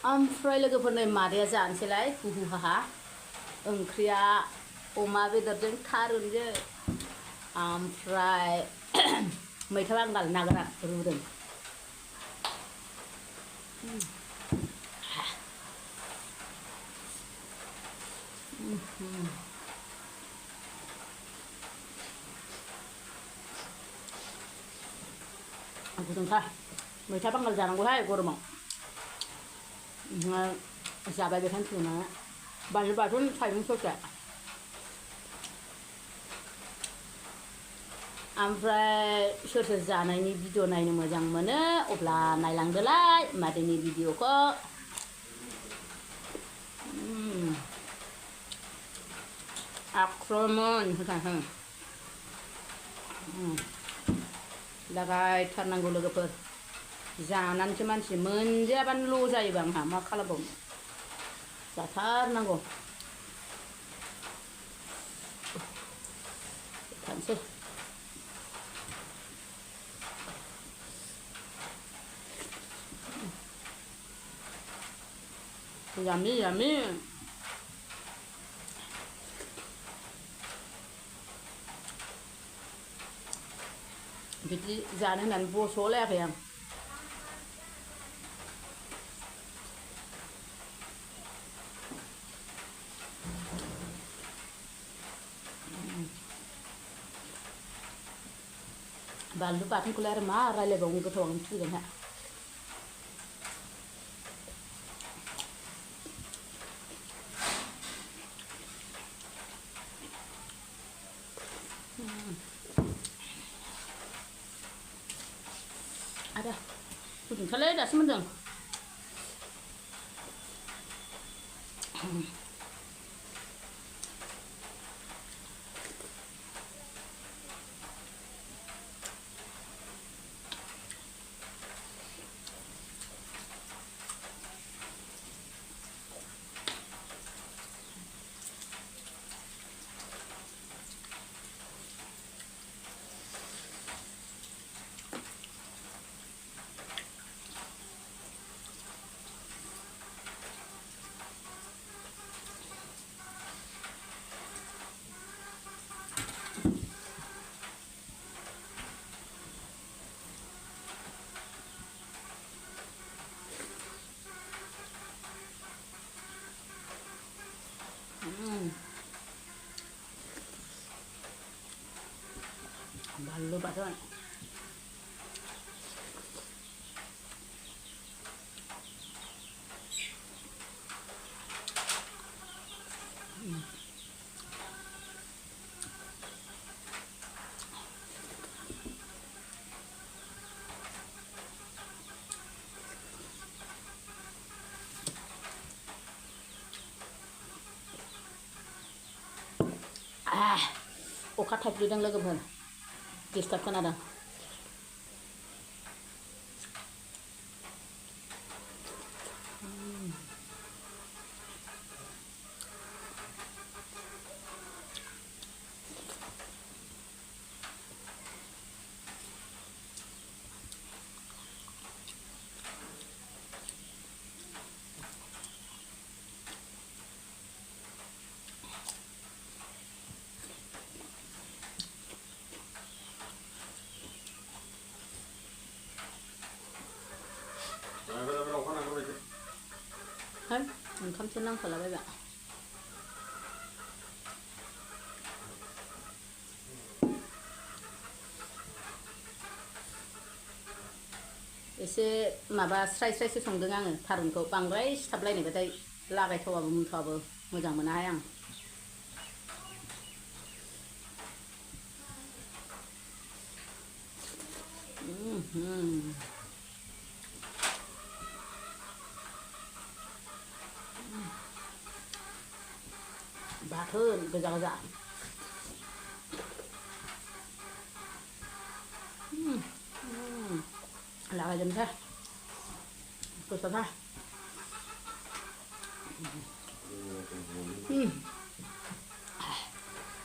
ओमफ्राय लोगोफोरनो मादैया जानोसैलाय हुहु हाहा ओंख्रिया अमा बेदरजों थारुनजों ओमफ्राय मैथा बांगाल ना गोरान रुदों। गुदुंथार मैथा बांगाल जानांगौहाय गरमाव। जाबाय बेखायनो फुदुंना बानलु बाथोन थाइबें ससे। ओमफ्राय सोर सोर जानायनि भिडिअ नायनो मोजां मोनो अब्ला नायलांदोलाय मादैनि भिडिअखौ। आक्रमन होथां लागायथारनांगौ लोगोफोर। जानानैसो मानसि मोनजायाबानो ल' जायोबा आंहा मा खालामबावनो जाथारनांगौ। थांसै यामी यामी। बिदि जानो होननानै बस'लायाखै आं। बानलु बाथोनखौलाय आरो मा रायलायबावनो गोथावानो फुदुंहा। आदा फुदुंथारलै दासो मोनदों। बानलु बाथोन अखा थाइफ्रिदों लोगोफोर डिस्टार्ब खोनादों। है ओंखामसो नांफालाबायबा। एसे माबा स्राय स्रायसो संदों आङो थारुनखौ बांद्राय सिथाबलायनायबाथाय लागायथावाबो मुथावाबो मोजां मोनाहाय आं। बाथोन गोजा गोजा लागायजोबनोसै गोथावथार।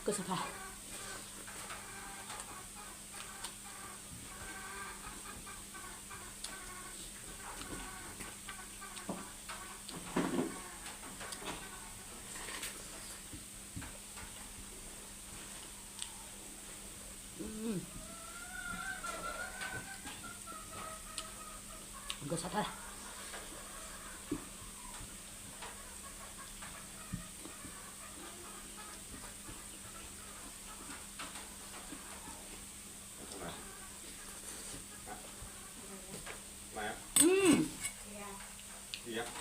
गोसाथार गोसाथार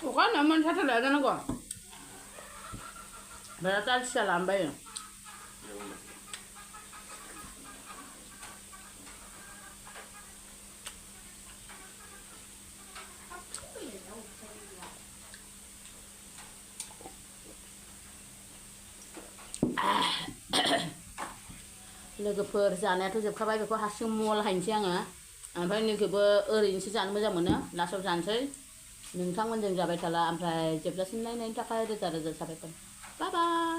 pokoknya mencatat lagi nih kok berarti jalaibai लोगोफोर जानायाथ' जोबखाबाय बेखौ हारसिं मल हायनोसै आङो ओमफ्राय नोंखौबो ओरैनोसो जानो मोजां मोनो लास्टआव जानोसै नोंथांमोनजों जाबाय थाला ओमफ्राय जोबजासिम नायनायनि थाखाय रोजा रोजा साबायखर बाय बाय